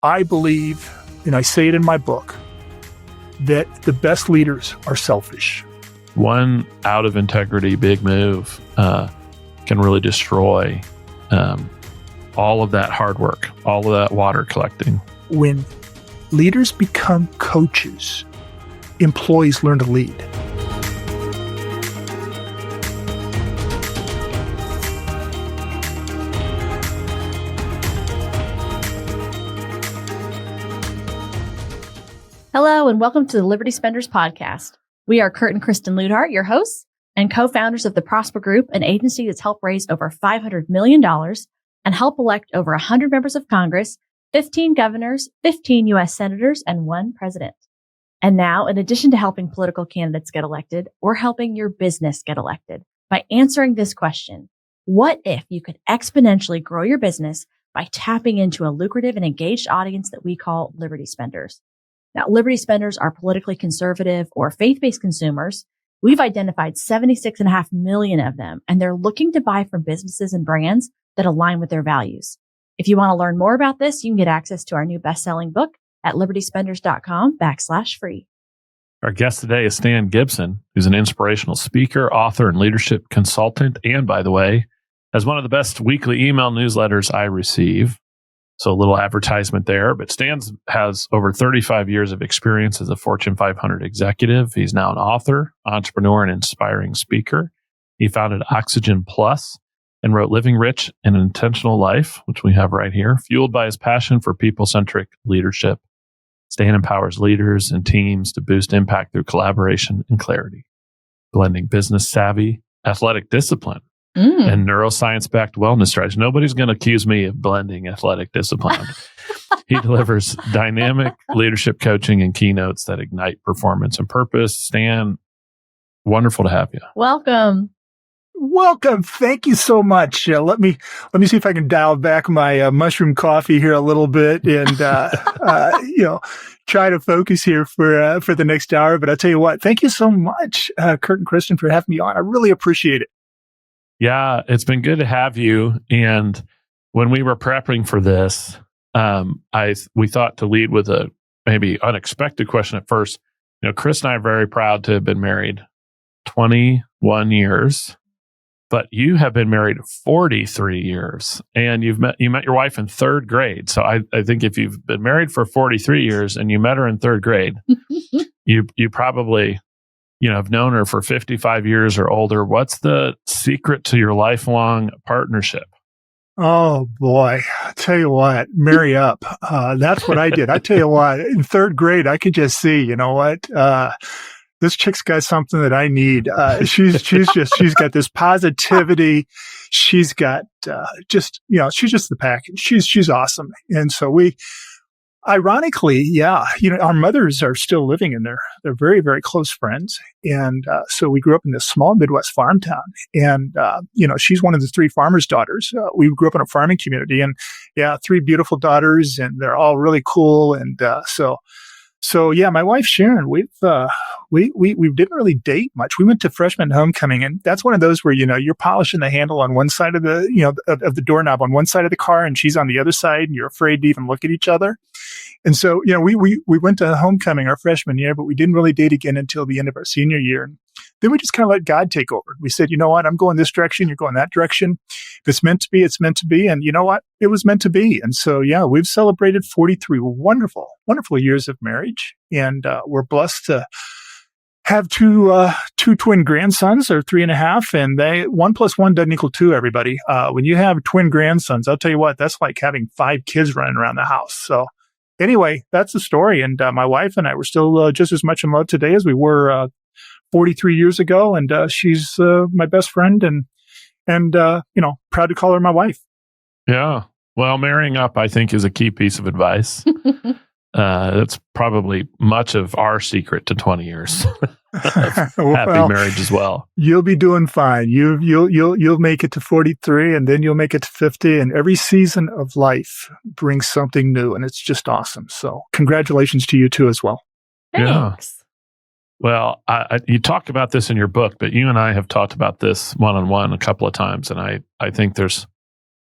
I believe, and I say it in my book, that the best leaders are selfish. One out of integrity big move can really destroy all of that hard work, all of that water collecting. When leaders become coaches, employees learn to lead. Hello, and welcome to the Liberty Spenders Podcast. We are Kurt and Kristen Ludhart, your hosts and co-founders of the Prosper Group, an agency that's helped raise over $500 million and help elect over 100 members of Congress, 15 governors, 15 U.S. senators, and 1 president. And now, in addition to helping political candidates get elected, we're helping your business get elected by answering this question: what if you could exponentially grow your business by tapping into a lucrative and engaged audience that we call Liberty Spenders? Now, Liberty Spenders are politically conservative or faith-based consumers. We've identified 76.5 million of them, and they're looking to buy from businesses and brands that align with their values. If you want to learn more about this, you can get access to our new best-selling book at libertyspenders.com/free. Our guest today is Stan Gibson, who's an inspirational speaker, author, and leadership consultant, and, by the way, has one of the best weekly email newsletters I receive. So a little advertisement there, but Stan has over 35 years of experience as a Fortune 500 executive. He's now an author, entrepreneur, and inspiring speaker. He founded Oxygen Plus and wrote Living Rich and Intentional Life, which we have right here, fueled by his passion for people-centric leadership. Stan empowers leaders and teams to boost impact through collaboration and clarity, blending business savvy, athletic discipline, and neuroscience-backed wellness strategies. Nobody's going to accuse me of blending athletic discipline. He delivers dynamic leadership coaching and keynotes that ignite performance and purpose. Stan, wonderful to have you. Welcome. Thank you so much. Let me see if I can dial back my mushroom coffee here a little bit and try to focus here for the next hour. But I'll tell you what, thank you so much, Kurt and Kristen, for having me on. I really appreciate it. Yeah, it's been good to have you. And when we were prepping for this, we thought to lead with a maybe unexpected question at first. You know, Chris and I are very proud to have been married 21 years, but you have been married 43 years, and you met your wife in 3rd grade. So I think if you've been married for 43 years and you met her in 3rd grade, you probably have known her for 55 years or older. What's the secret to your lifelong partnership? Oh boy, I tell you what, marry up. That's what I did. I tell you what, in 3rd grade, I could just see, this chick's got something that I need. She's got this positivity. She's got, she's just the package. She's awesome. And so ironically, our mothers are still living in there. They're very, very close friends. And so we grew up in this small Midwest farm town. And, she's one of the 3 farmers' daughters. We grew up in a farming community, and 3 beautiful daughters, and they're all really cool. And so my wife Sharon, we didn't really date much. We went to freshman homecoming, and that's one of those where you're polishing the handle on one side of the of the doorknob on one side of the car, and she's on the other side, and you're afraid to even look at each other. And so we went to homecoming our freshman year, but we didn't really date again until the end of our senior year. And then we just kind of let God take over. We said, you know what, I'm going this direction, you're going that direction. If it's meant to be, it's meant to be. And you know what? It was meant to be. And so, we've celebrated 43 wonderful, wonderful years of marriage. And we're blessed to have two twin grandsons, or 3.5, and 1 + 1 doesn't equal 2, everybody. When you have twin grandsons, I'll tell you what, that's like having 5 kids running around the house. So anyway, that's the story. And my wife and I were still just as much in love today as we were 43 years ago. And she's my best friend, and proud to call her my wife. Yeah. Well, marrying up, I think, is a key piece of advice. That's probably much of our secret to 20 years of happy marriage as well. You'll be doing fine. You'll make it to 43, and then you'll make it to 50. And every season of life brings something new, and it's just awesome. So, congratulations to you too as well. Thanks. Yeah. Well, you talk about this in your book, but you and I have talked about this one-on-one a couple of times, and I think there's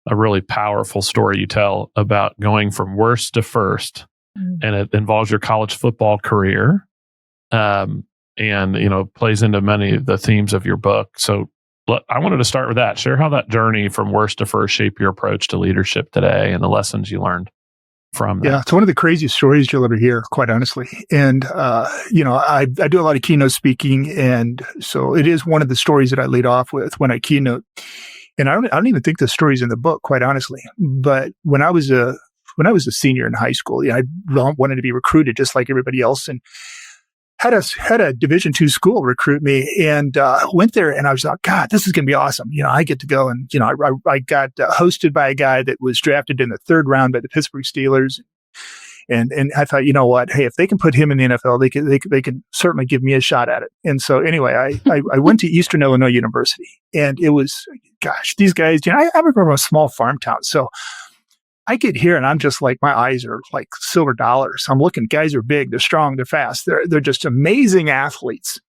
a really powerful story you tell about going from worst to first, and it involves your college football career, and plays into many of the themes of your book. So I wanted to start with that. Share how that journey from worst to first shaped your approach to leadership today and the lessons you learned from that. Yeah, it's one of the craziest stories you'll ever hear, quite honestly. And, I do a lot of keynote speaking. And so it is one of the stories that I lead off with when I keynote. And I don't even think the story's in the book, quite honestly. But when I was a senior in high school, I wanted to be recruited just like everybody else. And had a Division II school recruit me, and went there, and I was like, God, this is going to be awesome. I get to go, and I got hosted by a guy that was drafted in the third round by the Pittsburgh Steelers, and I thought, you know what, hey, if they can put him in the NFL, they can certainly give me a shot at it. And so anyway, I went to Eastern Illinois University, and it was, gosh, these guys, I remember a small farm town, so I get here and I'm just like, my eyes are like silver dollars. I'm looking, guys are big, they're strong, they're fast. They're just amazing athletes.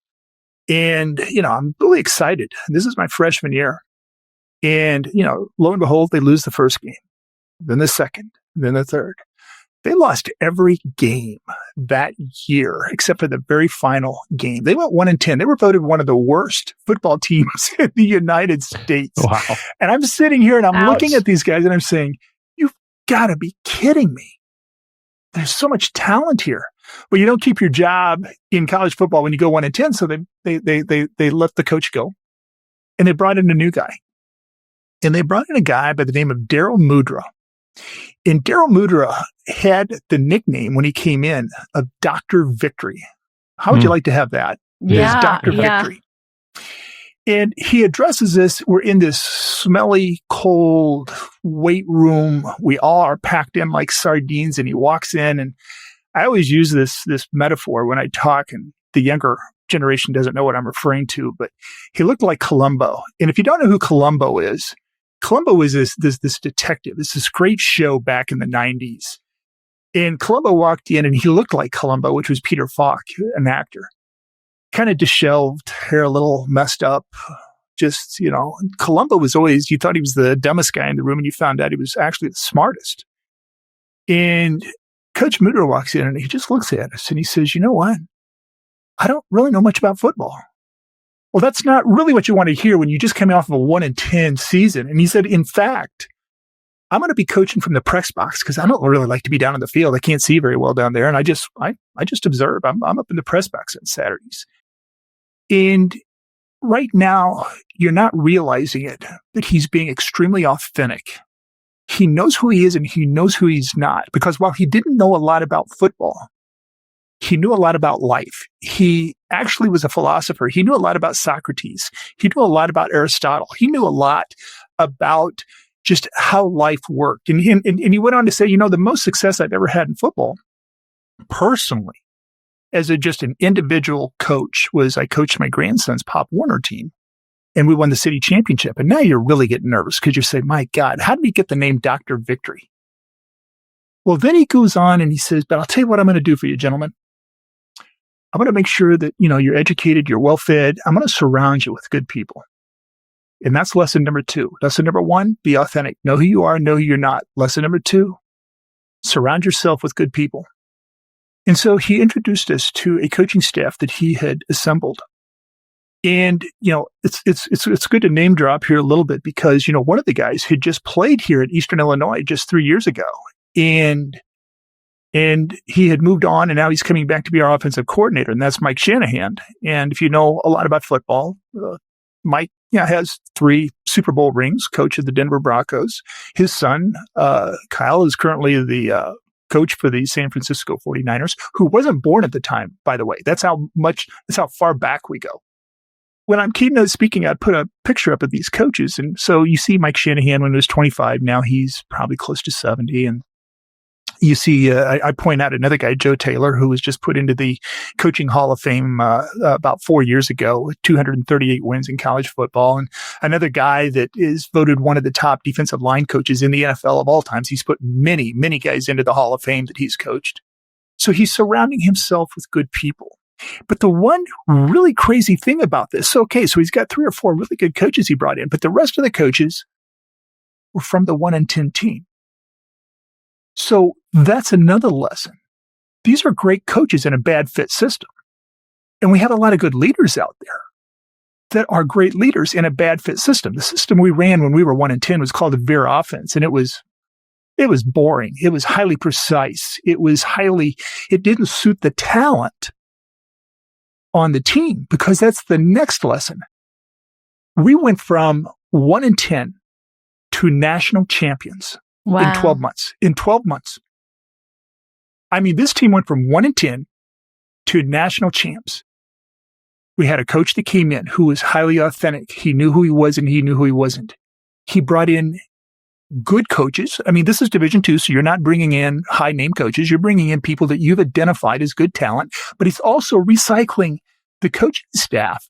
And, I'm really excited. This is my freshman year. And, lo and behold, they lose the first game, then the second, then the third. They lost every game that year, except for the very final game. They went 1-10. They were voted one of the worst football teams in the United States. Wow. And I'm sitting here and I'm Ouch. looking at these guys and I'm saying, gotta be kidding me. There's so much talent here. But you don't keep your job in college football when you go 1-10. So they let the coach go, and they brought in a new guy. And they brought in a guy by the name of Daryl Mudra. And Daryl Mudra had the nickname when he came in of Dr. Victory. How would you like to have that? Yeah, Dr. yeah. Victory. And he addresses this. We're in this smelly, cold weight room. We all are packed in like sardines. And he walks in, and I always use this metaphor when I talk, and the younger generation doesn't know what I'm referring to, but he looked like Columbo. And if you don't know who Columbo is this detective. It's this great show back in the 90s. And Columbo walked in, and he looked like Columbo, which was Peter Falk, an actor. Kind of disheveled, hair a little messed up. Just, Columbo was always, you thought he was the dumbest guy in the room, and you found out he was actually the smartest. And Coach Mudra walks in, and he just looks at us, and he says, you know what? I don't really know much about football. Well, that's not really what you want to hear when you just came off of a 1-10 season. And he said, in fact, I'm going to be coaching from the press box because I don't really like to be down in the field. I can't see very well down there. And I just observe. I'm up in the press box on Saturdays. And right now, you're not realizing it, but he's being extremely authentic. He knows who he is and he knows who he's not. Because while he didn't know a lot about football, he knew a lot about life. He actually was a philosopher. He knew a lot about Socrates. He knew a lot about Aristotle. He knew a lot about just how life worked. And he went on to say, the most success I've ever had in football, personally, as just an individual coach, was I coached my grandson's Pop Warner team, and we won the city championship. And now you're really getting nervous because you say, my God, how did we get the name Dr. Victory? Well, then he goes on and he says, but I'll tell you what I'm going to do for you, gentlemen. I'm going to make sure that, you're educated, you're well-fed. I'm going to surround you with good people. And that's lesson number 2. Lesson number 1, be authentic. Know who you are, know who you're not. Lesson number 2, surround yourself with good people. And so he introduced us to a coaching staff that he had assembled. And, it's good to name drop here a little bit because, one of the guys had just played here at Eastern Illinois just 3 years ago. And he had moved on, and now he's coming back to be our offensive coordinator, and that's Mike Shanahan. And if you know a lot about football, Mike has 3 Super Bowl rings, coach of the Denver Broncos. His son, Kyle, is currently the coach for the San Francisco 49ers, who wasn't born at the time, by the way. That's how far back we go. When I'm keynote speaking, I'd put a picture up of these coaches. And so you see Mike Shanahan when he was 25. Now he's probably close to 70. And you see, I point out another guy, Joe Taylor, who was just put into the Coaching Hall of Fame about 4 years ago with 238 wins in college football. And another guy that is voted one of the top defensive line coaches in the NFL of all times. He's put many, many guys into the Hall of Fame that he's coached. So he's surrounding himself with good people. But the one really crazy thing about this, so he's got 3 or 4 really good coaches he brought in, but the rest of the coaches were from the 1 in 10 team. So that's another lesson. These are great coaches in a bad fit system. And we have a lot of good leaders out there that are great leaders in a bad fit system. The system we ran when we were 1 in 10 was called the Veer offense. And it was boring. It was highly precise. It didn't suit the talent on the team, because that's the next lesson. We went from 1 in 10 to national champions in 12 months. In 12 months. I mean, this team went from 1 in 10 to national champs. We had a coach that came in who was highly authentic. He knew who he was and he knew who he wasn't. He brought in good coaches. I mean, this is Division II, so you're not bringing in high name coaches. You're bringing in people that you've identified as good talent, but he's also recycling the coaching staff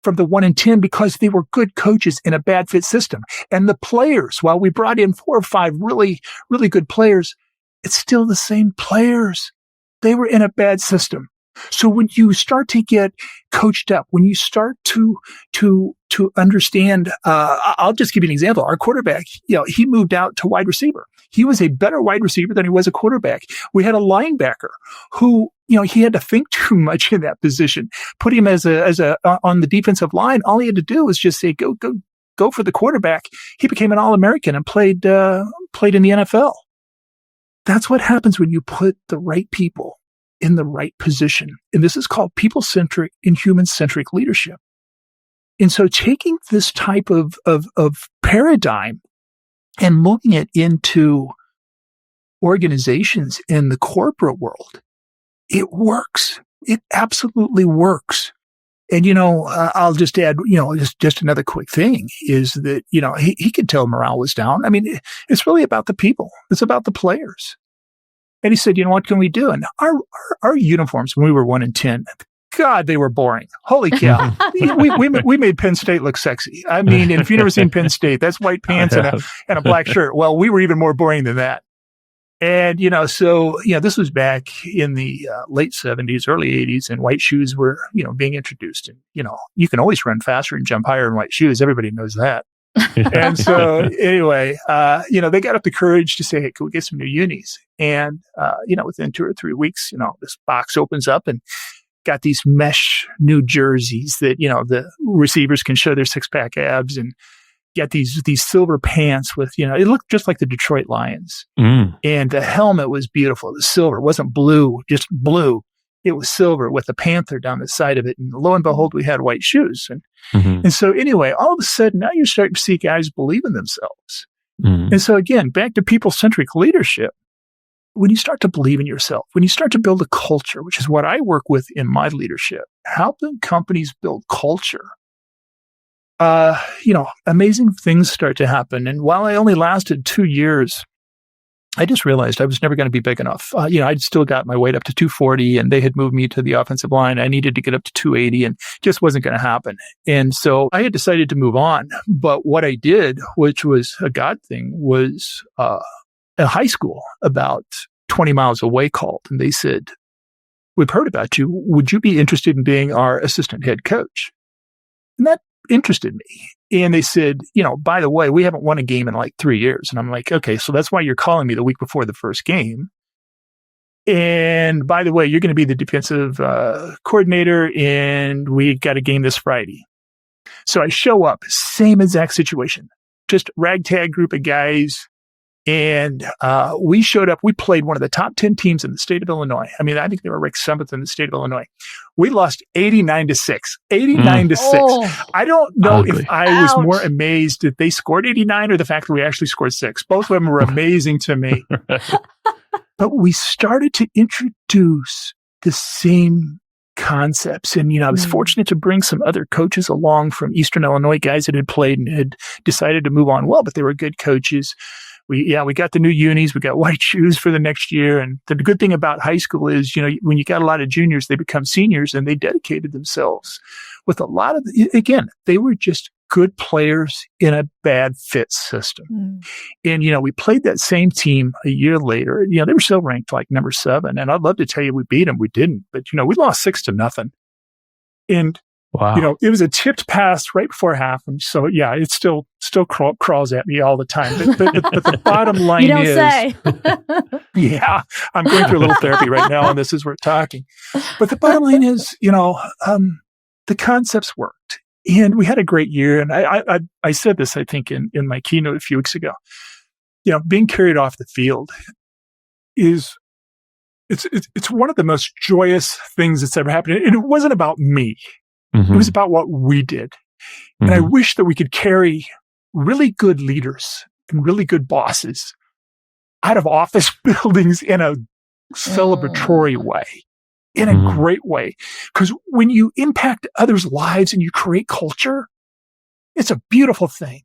from the 1 in 10 because they were good coaches in a bad fit system. And the players, while we brought in 4 or 5 really, really good players, it's still the same players. They were in a bad system. So when you start to get coached up, when you start to understand, I'll just give you an example. Our quarterback, he moved out to wide receiver. He was a better wide receiver than he was a quarterback. We had a linebacker who, he had to think too much in that position. Put him as a on the defensive line. All he had to do was just say, go for the quarterback. He became an All-American and played in the NFL. That's what happens when you put the right people in the right position. And this is called people-centric and human-centric leadership. And so taking this type of paradigm and moving it into organizations in the corporate world, it works. It absolutely works. And, I'll just add, just another quick thing is that, he could tell morale was down. I mean, it's really about the people. It's about the players. And he said, what can we do? And our uniforms, when we were 1 in 10, God, they were boring. Holy cow. we made Penn State look sexy. I mean, and if you've never seen Penn State, that's white pants and a black shirt. Well, we were even more boring than that. And, this was back in the late 70s, early 80s, and white shoes were, being introduced. And, you can always run faster and jump higher in white shoes. Everybody knows that. And so anyway, they got up the courage to say, hey, can we get some new unis? And, within 2 or 3 weeks, this box opens up and got these mesh new jerseys that, the receivers can show their 6-pack abs, and got these silver pants with, it looked just like the Detroit Lions. Mm. And the helmet was beautiful. It was silver. It wasn't blue, just blue. It was silver with a panther down the side of it. And lo and behold, we had white shoes. And so anyway, all of a sudden, now you're starting to see guys believe in themselves. Mm. And so again, back to people-centric leadership. When you start to believe in yourself, when you start to build a culture, which is what I work with in my leadership, helping companies build culture, amazing things start to happen. And while I only lasted 2 years, I just realized I was never going to be big enough. I'd still got my weight up to 240, and they had moved me to the offensive line. I needed to get up to 280, and just wasn't going to happen. And so I had decided to move on. But what I did, which was a God thing, was a high school about 20 miles away called, and they said, we've heard about you. Would you be interested in being our assistant head coach? And that interested me. And they said, by the way, we haven't won a game in like 3 years. And I'm like, okay, so that's why you're calling me the week before the first game. And by the way, you're going to be the defensive coordinator, and we got a game this Friday. So I show up, same exact situation, just ragtag group of guys. And we showed up. We played one of the top 10 teams in the state of Illinois. I mean, I think they were ranked 7th in the state of Illinois. We lost 89-6. 89-6. Oh, I don't know if I was more amazed that they scored 89 or the fact that we actually scored 6. Both of them were amazing to me. But we started to introduce the same concepts. And, I was fortunate to bring some other coaches along from Eastern Illinois, guys that had played and had decided to move on well, but they were good coaches. We got the new unis. We got white shoes for the next year. And the good thing about high school is, when you got a lot of juniors, they become seniors, and they dedicated themselves with a lot of, again, they were just good players in a bad fit system. Mm. And, we played that same team a year later. They were still ranked like number 7. And I'd love to tell you we beat them. We didn't, but, we lost 6-0. And Wow. It was a tipped pass right before half. And so, yeah, it still crawls at me all the time. But the bottom line You don't is, say. yeah, I'm going through a little therapy right now, and this is we're talking. But the bottom line is, the concepts worked, and we had a great year. And I said this, I think, in my keynote a few weeks ago. Being carried off the field is it's one of the most joyous things that's ever happened. And it wasn't about me. Mm-hmm. It was about what we did. Mm-hmm. And I wish that we could carry really good leaders and really good bosses out of office buildings in a celebratory way, in a great way. Because when you impact others' lives and you create culture, it's a beautiful thing.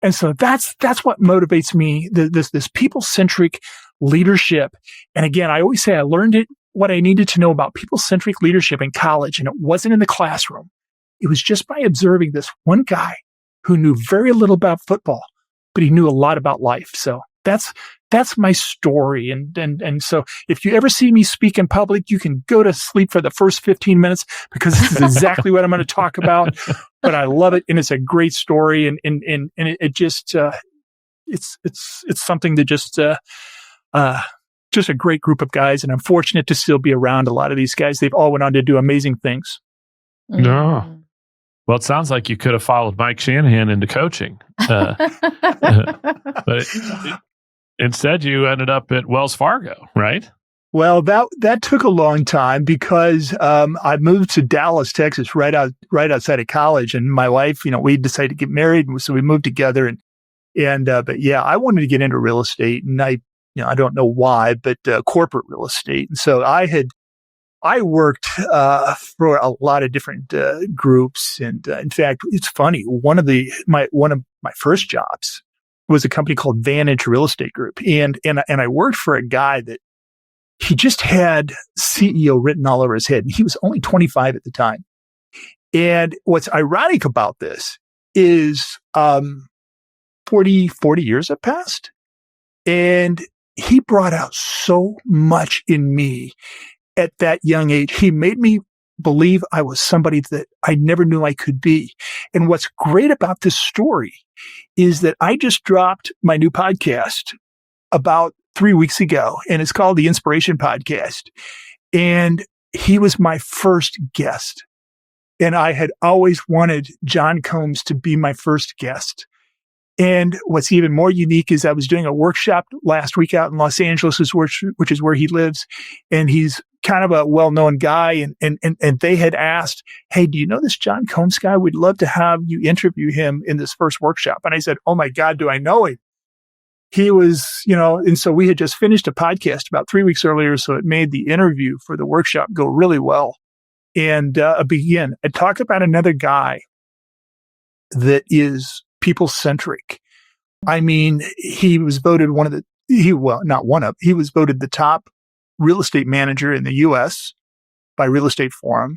And so that's what motivates me, this people-centric leadership. And again, I always say I learned what I needed to know about people-centric leadership in college, and it wasn't in the classroom. It was just by observing this one guy who knew very little about football, but he knew a lot about life. So that's my story. And so if you ever see me speak in public, you can go to sleep for the first 15 minutes because this is exactly what I'm going to talk about. But I love it, and it's a great story, and it just it's something that just a great group of guys, and I'm fortunate to still be around a lot of these guys. They've all went on to do amazing things. No. Well, it sounds like you could have followed Mike Shanahan into coaching. But instead, you ended up at Wells Fargo, right? Well, that took a long time because I moved to Dallas, Texas, right outside of college, and my wife, we decided to get married, and so we moved together. But yeah, I wanted to get into real estate, and I don't know why, but corporate real estate. And so I worked for a lot of different groups, and in fact, it's funny. One of my first jobs was a company called Vantage Real Estate Group, and I worked for a guy that he just had CEO written all over his head, and he was only 25 at the time. And what's ironic about this is 40 years have passed, and he brought out so much in me at that young age. He made me believe I was somebody that I never knew I could be. And what's great about this story is that I just dropped my new podcast about 3 weeks ago, and it's called the Inspiration Podcast. And he was my first guest. And I had always wanted John Combs to be my first guest. And what's even more unique is I was doing a workshop last week out in Los Angeles, which is where he lives. And he's kind of a well-known guy. And they had asked, hey, do you know this John Combs guy? We'd love to have you interview him in this first workshop. And I said, oh my God, do I know him? He was, and so we had just finished a podcast about 3 weeks earlier. So it made the interview for the workshop go really well. And I talk about another guy that is people-centric. I mean, he was voted he was voted the top real estate manager in the U.S. by Real Estate Forum.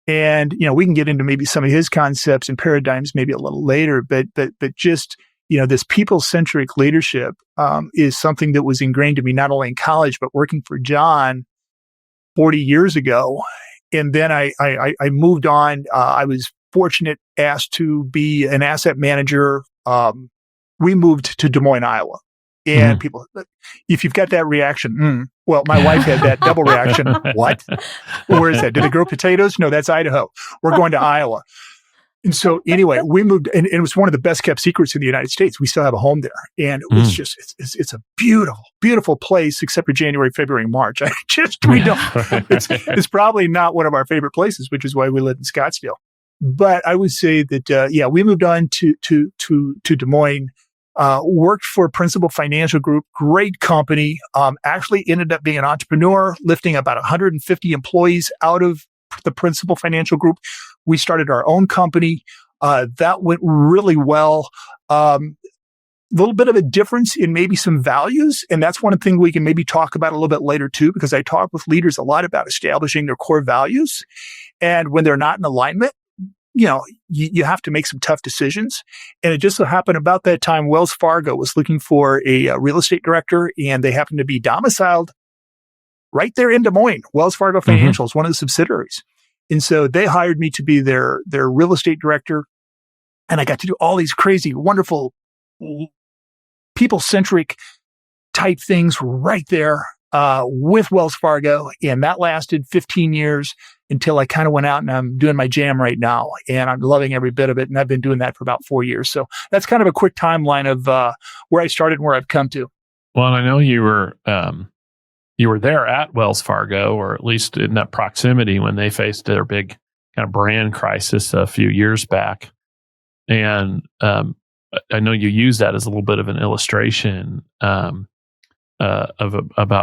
And, we can get into maybe some of his concepts and paradigms maybe a little later, but just, this people-centric leadership is something that was ingrained to me not only in college, but working for John 40 years ago. And then I moved on. I was fortunate, asked to be an asset manager. We moved to Des Moines, Iowa. And people, if you've got that reaction, well, my wife had that double reaction. What? Where is that? Did they grow potatoes? No, that's Idaho. We're going to Iowa. And so anyway, we moved, and it was one of the best kept secrets in the United States. We still have a home there. And it was just, it's a beautiful, beautiful place, except for January, February, and March. It's probably not one of our favorite places, which is why we live in Scottsdale. But I would say that, we moved on to Des Moines, worked for Principal Financial Group, great company, actually ended up being an entrepreneur, lifting about 150 employees out of the Principal Financial Group. We started our own company. That went really well. Little bit of a difference in maybe some values. And that's one thing we can maybe talk about a little bit later too, because I talk with leaders a lot about establishing their core values. And when they're not in alignment, you have to make some tough decisions. And it just so happened about that time, Wells Fargo was looking for a real estate director, and they happened to be domiciled right there in Des Moines. Wells Fargo Financial is one of the subsidiaries. And so they hired me to be their real estate director. And I got to do all these crazy, wonderful, people-centric type things right there with Wells Fargo. And that lasted 15 years until I kind of went out and I'm doing my jam right now. And I'm loving every bit of it. And I've been doing that for about 4 years. So that's kind of a quick timeline of where I started and where I've come to. Well, and I know you were there at Wells Fargo, or at least in that proximity when they faced their big kind of brand crisis a few years back. And I know you use that as a little bit of an illustration about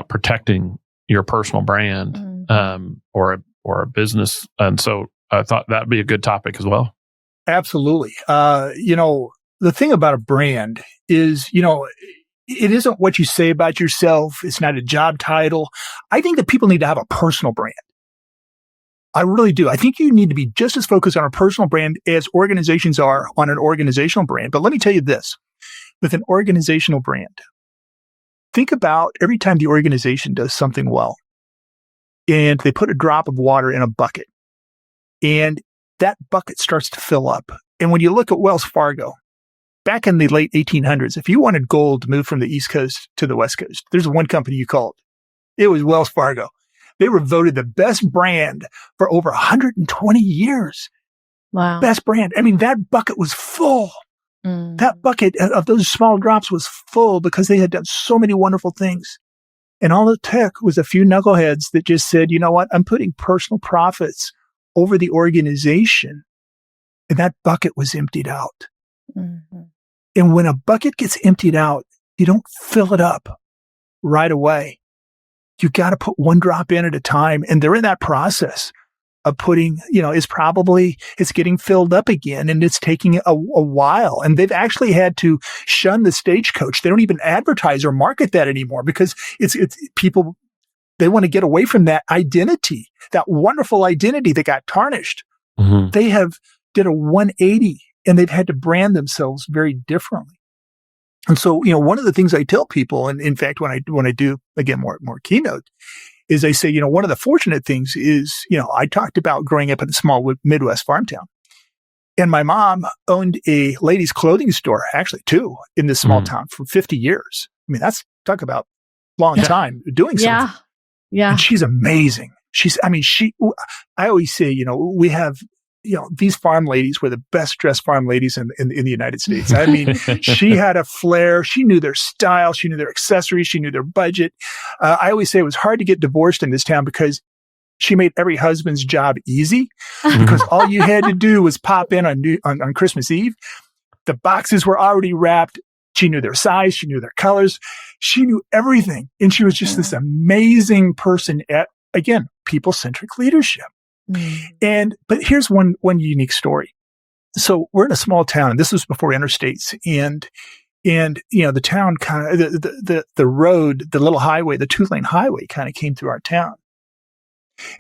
protecting your personal brand or a business. And so I thought that'd be a good topic as well. Absolutely. The thing about a brand is, it isn't what you say about yourself. It's not a job title. I think that people need to have a personal brand. I really do. I think you need to be just as focused on a personal brand as organizations are on an organizational brand. But let me tell you this, with an organizational brand, think about every time the organization does something well and they put a drop of water in a bucket and that bucket starts to fill up. And when you look at Wells Fargo, back in the late 1800s, if you wanted gold to move from the East Coast to the West Coast, there's one company you called. It was Wells Fargo. They were voted the best brand for over 120 years. Wow. Best brand. I mean, that bucket was full. That bucket of those small drops was full because they had done so many wonderful things. And all it took was a few knuckleheads that just said, you know what? I'm putting personal profits over the organization. And that bucket was emptied out. Mm-hmm. And when a bucket gets emptied out, you don't fill it up right away. You got to put one drop in at a time. And they're in that process of putting, it's getting filled up again and it's taking a while. And they've actually had to shun the stagecoach. They don't even advertise or market that anymore because it's people, they want to get away from that identity, that wonderful identity that got tarnished. Mm-hmm. They have did a 180 and they've had to brand themselves very differently. And so, one of the things I tell people, and in fact, when I do again more keynote, is I say, one of the fortunate things is, I talked about growing up in a small Midwest farm town, and my mom owned a ladies' clothing store, actually two, in this small town for 50 years. I mean, talk about long time doing something. Yeah. And she's amazing. I always say, we have. These farm ladies were the best dressed farm ladies in the United States. I mean, she had a flair. She knew their style. She knew their accessories. She knew their budget. I always say it was hard to get divorced in this town because she made every husband's job easy because all you had to do was pop in on Christmas Eve. The boxes were already wrapped. She knew their size. She knew their colors. She knew everything. And she was just this amazing person at, again, people-centric leadership. But here's one unique story. So we're in a small town, and this was before interstates, and the town kind of the road, the little highway, the 2-lane highway kind of came through our town.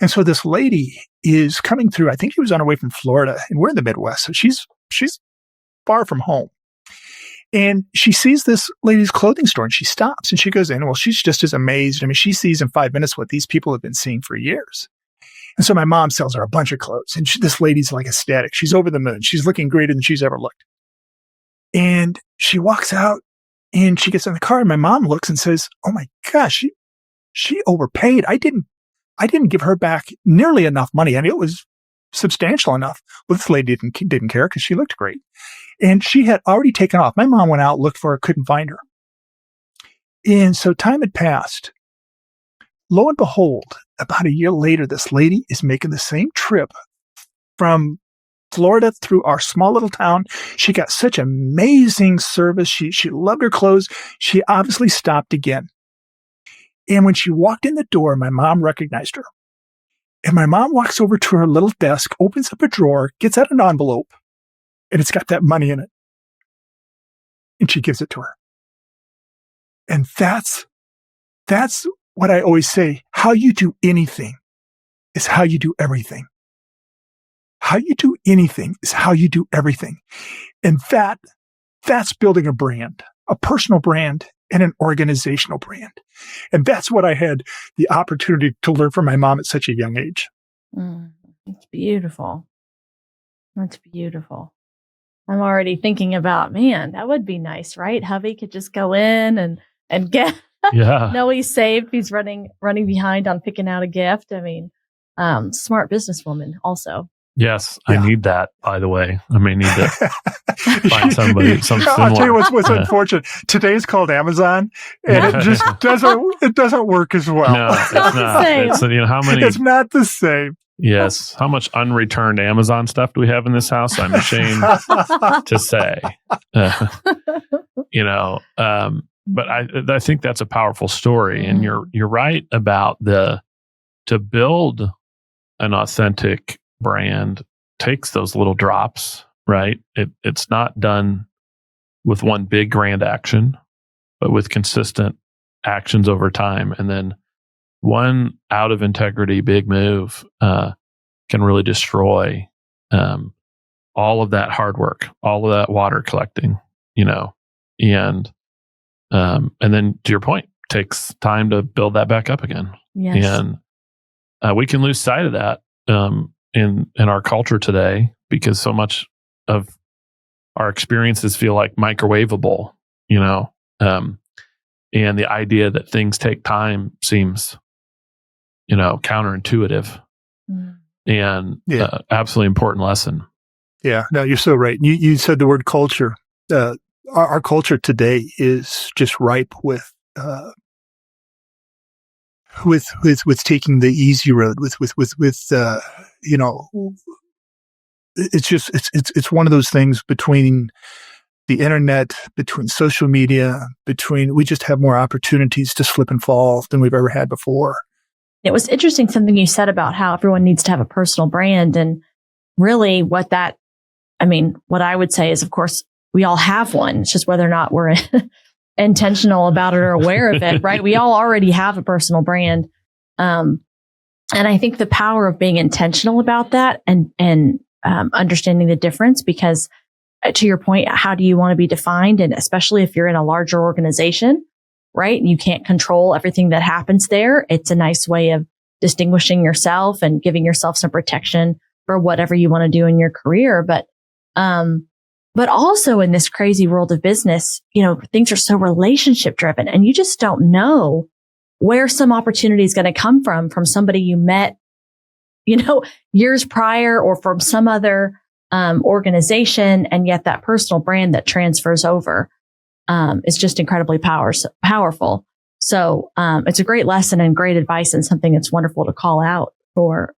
And so this lady is coming through. I think she was on her way from Florida, and we're in the Midwest, so she's far from home. And she sees this lady's clothing store, and she stops, and she goes in. Well, she's just as amazed. I mean, she sees in 5 minutes what these people have been seeing for years. And so my mom sells her a bunch of clothes, and this lady's like ecstatic. She's over the moon. She's looking greater than she's ever looked. And she walks out and she gets in the car, and my mom looks and says, "Oh my gosh, she overpaid. I didn't give her back nearly enough money. And it was substantial enough." Well, this lady didn't care because she looked great. And she had already taken off. My mom went out, looked for her, couldn't find her. And so time had passed. Lo and behold, about a year later, this lady is making the same trip from Florida through our small little town. She got such amazing service. She loved her clothes. She obviously stopped again. And when she walked in the door, my mom recognized her. And my mom walks over to her little desk, opens up a drawer, gets out an envelope, and it's got that money in it. And she gives it to her. And that's what I always say. How you do anything is how you do everything. How you do anything is how you do everything. And that's building a brand, a personal brand and an organizational brand. And that's what I had the opportunity to learn from my mom at such a young age. It's beautiful. That's beautiful. I'm already thinking about, man, that would be nice, right? Hubby could just go in and get, know he's saved. He's running behind on picking out a gift. I mean, smart businesswoman also. Yes, I need that, by the way. I may need to find somebody, something I'll tell you what's unfortunate. Today's called Amazon, and it just doesn't work as well. No, it's not the same. It's, how many? It's not the same. Yes. How much unreturned Amazon stuff do we have in this house? I'm ashamed to say. But I think that's a powerful story, and you're right about to build an authentic brand takes those little drops, right? It's not done with one big grand action, but with consistent actions over time. And then one out of integrity big move can really destroy all of that hard work, all of that water collecting, and then to your point, takes time to build that back up again. Yes. And we can lose sight of that in our culture today, because so much of our experiences feel like microwavable, and the idea that things take time seems, counterintuitive, and absolutely important lesson. Yeah, no, you're so right. You said the word culture. Our culture today is just ripe with taking the easy road, it's one of those things between the internet, between social media, we just have more opportunities to slip and fall than we've ever had before. It was interesting something you said about how everyone needs to have a personal brand, and really what I would say is, of course, we all have one. It's just whether or not we're intentional about it or aware of it, right? We all already have a personal brand. And I think the power of being intentional about that and understanding the difference, because to your point, how do you want to be defined? And especially if you're in a larger organization, right? And you can't control everything that happens there. It's a nice way of distinguishing yourself and giving yourself some protection for whatever you want to do in your career. But also in this crazy world of business, things are so relationship driven, and you just don't know where some opportunity is going to come from somebody you met, years prior, or from some other organization. And yet that personal brand that transfers over is just incredibly powerful. So it's a great lesson and great advice, and something that's wonderful to call out for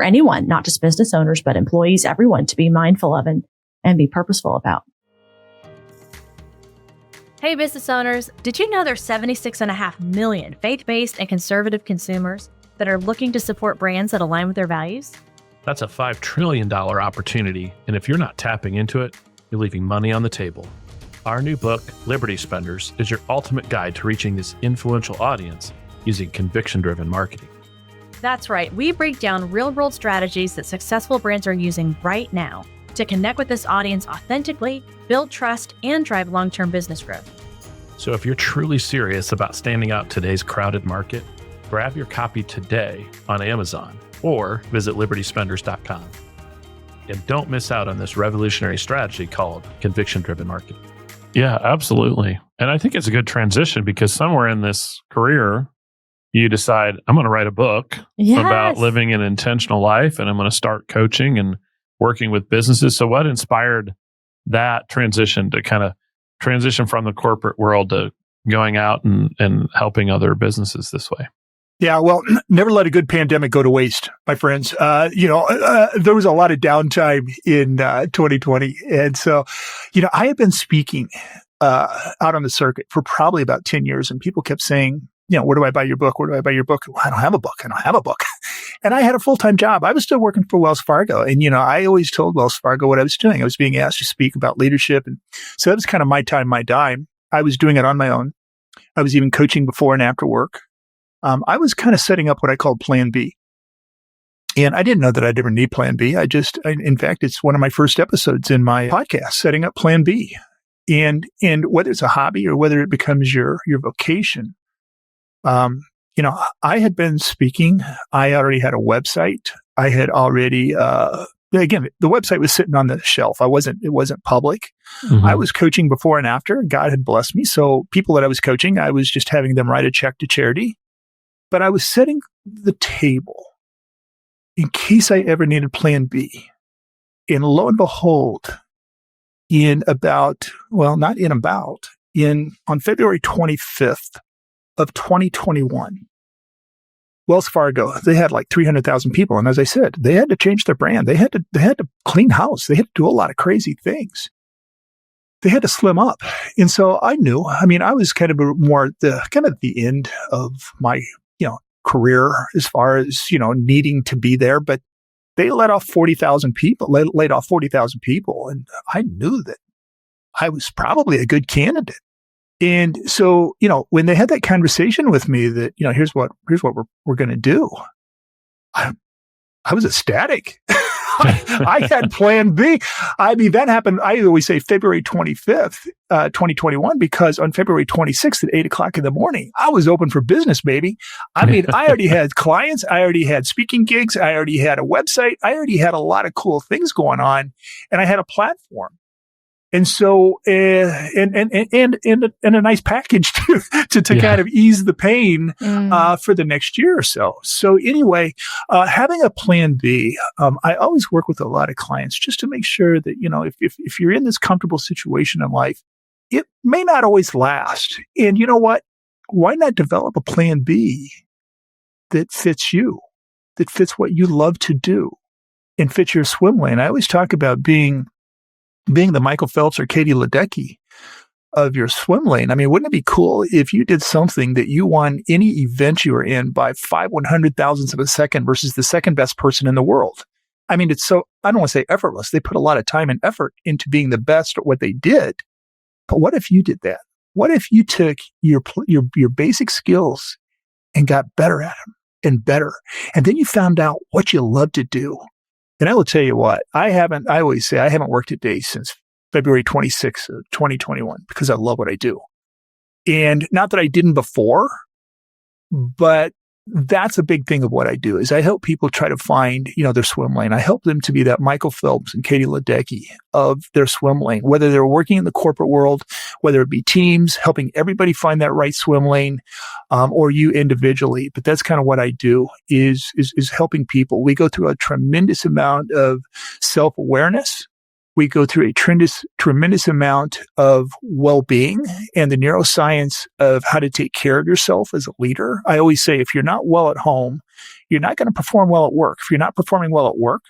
anyone, not just business owners, but employees, everyone, to be mindful of and be purposeful about. Hey, business owners, did you know there's 76.5 million faith-based and conservative consumers that are looking to support brands that align with their values? That's a $5 trillion opportunity, and if you're not tapping into it, you're leaving money on the table. Our new book, Liberty Spenders, is your ultimate guide to reaching this influential audience using conviction-driven marketing. That's right. We break down real-world strategies that successful brands are using right now to connect with this audience authentically, build trust, and drive long-term business growth. So if you're truly serious about standing out in today's crowded market, grab your copy today on Amazon or visit libertyspenders.com. And don't miss out on this revolutionary strategy called conviction-driven marketing. Yeah, absolutely. And I think it's a good transition, because somewhere in this career, you decide, I'm going to write a book about living an intentional life, and I'm going to start coaching and working with businesses. So what inspired that transition to kind of transition from the corporate world to going out and helping other businesses this way? Yeah, well, never let a good pandemic go to waste, my friends. There was a lot of downtime in 2020. And so, I have been speaking out on the circuit for probably about 10 years, and people kept saying, where do I buy your book? Where do I buy your book? Well, I don't have a book. And I had a full-time job. I was still working for Wells Fargo. And, I always told Wells Fargo what I was doing. I was being asked to speak about leadership. And so that was kind of my time, my dime. I was doing it on my own. I was even coaching before and after work. I was kind of setting up what I called Plan B. And I didn't know that I'd ever need Plan B. In fact, it's one of my first episodes in my podcast, setting up Plan B. And whether it's a hobby or whether it becomes your vocation, I had been speaking. I already had a website. I had already, again, the website was sitting on the shelf. It wasn't public. Mm-hmm. I was coaching before and after. God had blessed me. So people that I was coaching, I was just having them write a check to charity. But I was setting the table in case I ever needed plan B. And lo and behold, on February 25th of 2021, Wells Fargo, they had like 300,000 people. And as I said, they had to change their brand. They had to clean house. They had to do a lot of crazy things. They had to slim up. And so I knew, I was kind of the end of my, career as far as, needing to be there, but they laid off 40,000 people. And I knew that I was probably a good candidate. And so, when they had that conversation with me that, here's what we're going to do, I was ecstatic. I had plan B. That happened, I always say February 25th, 2021, because on February 26th at 8:00 in the morning, I was open for business, baby. I already had clients. I already had speaking gigs. I already had a website. I already had a lot of cool things going on, and I had a platform. And so, and a nice package to kind of ease the pain, for the next year or so. So anyway, having a plan B, I always work with a lot of clients just to make sure that, if you're in this comfortable situation in life, it may not always last. And you know what? Why not develop a plan B that fits you, that fits what you love to do and fits your swim lane? I always talk about being the Michael Phelps or Katie Ledecky of your swim lane. Wouldn't it be cool if you did something that you won any event you were in by 5/100,000ths of a second versus the second best person in the world? It's so, I don't want to say effortless. They put a lot of time and effort into being the best at what they did. But what if you did that? What if you took your basic skills and got better at them and better? And then you found out what you love to do. And I will tell you what, I always say I haven't worked a day since February 26th of 2021 because I love what I do. And not that I didn't before, but that's a big thing of what I do is I help people try to find, their swim lane. I help them to be that Michael Phelps and Katie Ledecky of their swim lane, whether they're working in the corporate world, whether it be teams, helping everybody find that right swim lane, or you individually. But that's kind of what I do is helping people. We go through a tremendous amount of self-awareness. We go through a tremendous amount of well-being and the neuroscience of how to take care of yourself as a leader. I always say, if you're not well at home, you're not going to perform well at work. If you're not performing well at work,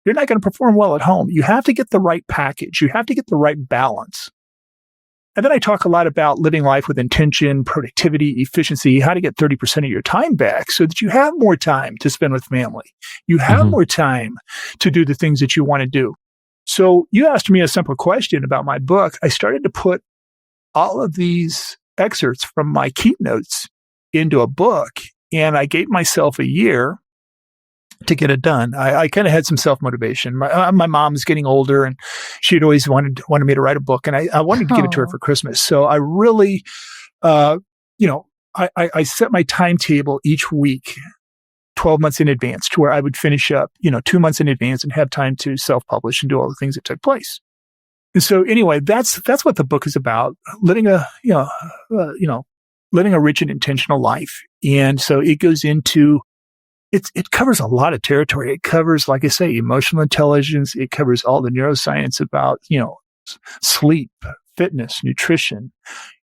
you're not going to perform well at home. You have to get the right package. You have to get the right balance. And then I talk a lot about living life with intention, productivity, efficiency, how to get 30% of your time back so that you have more time to spend with family. You have more time to do the things that you want to do. So you asked me a simple question about my book. I started to put all of these excerpts from my keynotes into a book, and I gave myself a year to get it done. I kind of had some self-motivation. My mom's getting older, and she'd always wanted me to write a book, and I wanted to give it to her for Christmas. So I really, I set my timetable each week 12 months in advance to where I would finish up, 2 months in advance and have time to self-publish and do all the things that took place. And so anyway, that's what the book is about, living a rich and intentional life. And so it goes into, it covers a lot of territory. It covers, like I say, emotional intelligence. It covers all the neuroscience about, sleep, fitness, nutrition,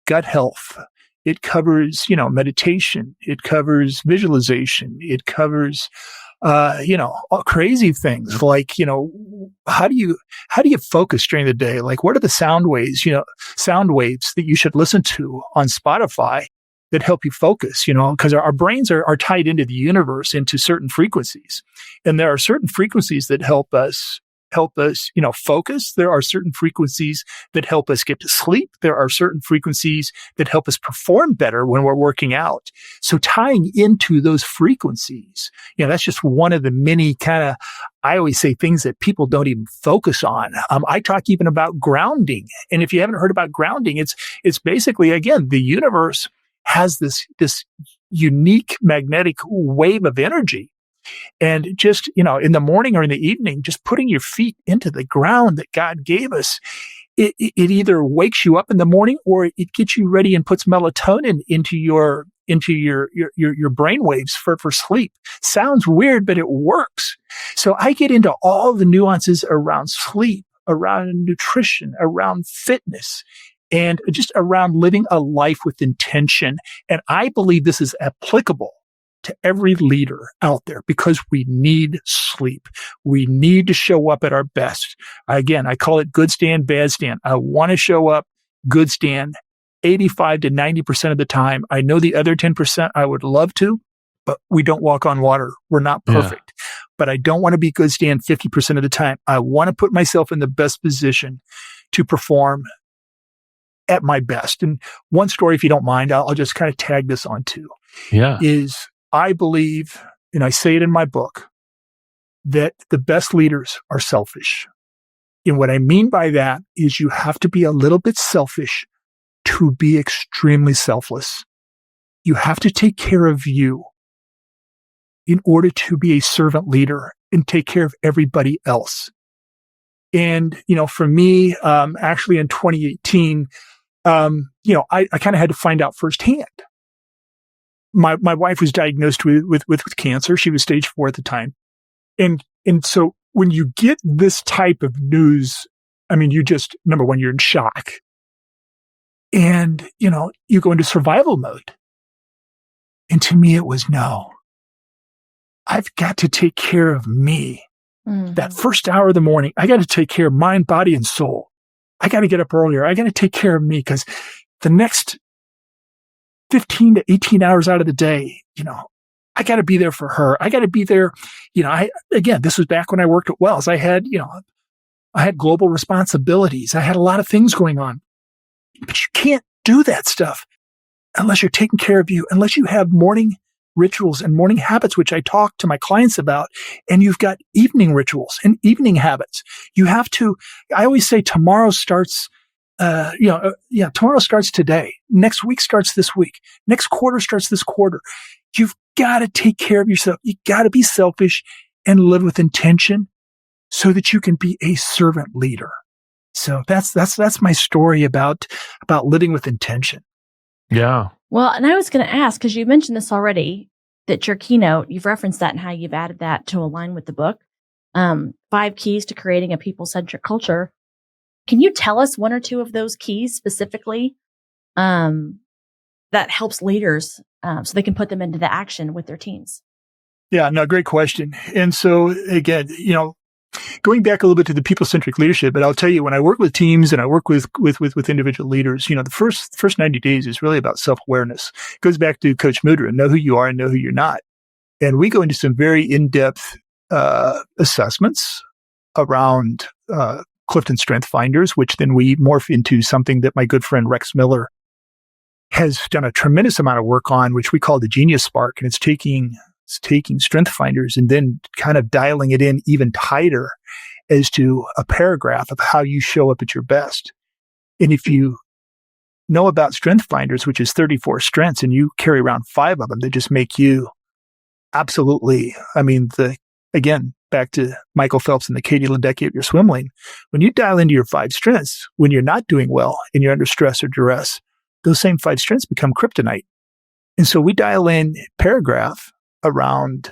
gut health. It covers, meditation. It covers visualization. It covers, all crazy things like, how do you focus during the day? Like, what are the sound waves that you should listen to on Spotify that help you focus, because our brains are tied into the universe, into certain frequencies. And there are certain frequencies that help us, focus. There are certain frequencies that help us get to sleep. There are certain frequencies that help us perform better when we're working out. So tying into those frequencies, that's just one of the many I always say things that people don't even focus on. I talk even about grounding. And if you haven't heard about grounding, it's basically, again, the universe has this unique magnetic wave of energy. And just, in the morning or in the evening, just putting your feet into the ground that God gave us, it either wakes you up in the morning or it gets you ready and puts melatonin into your brain waves for sleep. Sounds weird, but it works. So I get into all the nuances around sleep, around nutrition, around fitness, and just around living a life with intention. And I believe this is applicable to every leader out there because we need sleep. We need to show up at our best. Again, I call it good Stan, bad Stan. I want to show up good Stan 85 to 90% of the time. I know the other 10% I would love to, but we don't walk on water. We're not perfect. Yeah. But I don't want to be good Stan 50% of the time. I want to put myself in the best position to perform at my best. And one story, if you don't mind, I'll just kind of tag this on too. Yeah. Is I believe, and I say it in my book, that the best leaders are selfish. And what I mean by that is you have to be a little bit selfish to be extremely selfless. You have to take care of you in order to be a servant leader and take care of everybody else. And, for me, actually in 2018, I kind of had to find out firsthand. My wife was diagnosed with cancer. She was stage 4 at the time. And so when you get this type of news, I mean, you just, number one, you're in shock. And, you go into survival mode. And to me, it was no. I've got to take care of me. Mm-hmm. That first hour of the morning, I got to take care of mind, body, and soul. I got to get up earlier. I got to take care of me because the next 15 to 18 hours out of the day, I got to be there for her. I got to be there. This was back when I worked at Wells. I had global responsibilities. I had a lot of things going on, but you can't do that stuff unless you're taking care of you, unless you have morning rituals and morning habits, which I talk to my clients about, and you've got evening rituals and evening habits. You have to, I always say tomorrow starts tomorrow starts today. Next week starts this week. Next quarter starts this quarter. You've got to take care of yourself. You got to be selfish and live with intention so that you can be a servant leader. So that's my story about living with intention. Yeah. Well, and I was going to ask, because you mentioned this already, that your keynote, you've referenced that and how you've added that to align with the book. 5 keys to creating a people-centric culture. Can you tell us one or two of those keys specifically that helps leaders so they can put them into the action with their teams? Yeah, no, great question. And so again, going back a little bit to the people-centric leadership, but I'll tell you, when I work with teams and I work with individual leaders, the first 90 days is really about self-awareness. It goes back to Coach Mudra, know who you are and know who you're not. And we go into some very in-depth assessments around Clifton Strength Finders, which then we morph into something that my good friend Rex Miller has done a tremendous amount of work on, which we call the Genius Spark. And it's taking Strength Finders and then kind of dialing it in even tighter as to a paragraph of how you show up at your best. And if you know about Strength Finders, which is 34 strengths, and you carry around 5 of them that just make you absolutely, again, back to Michael Phelps and the Katie Ledecky of your swim lane. When you dial into your 5 strengths, when you're not doing well and you're under stress or duress, those same 5 strengths become kryptonite. And so we dial in paragraph around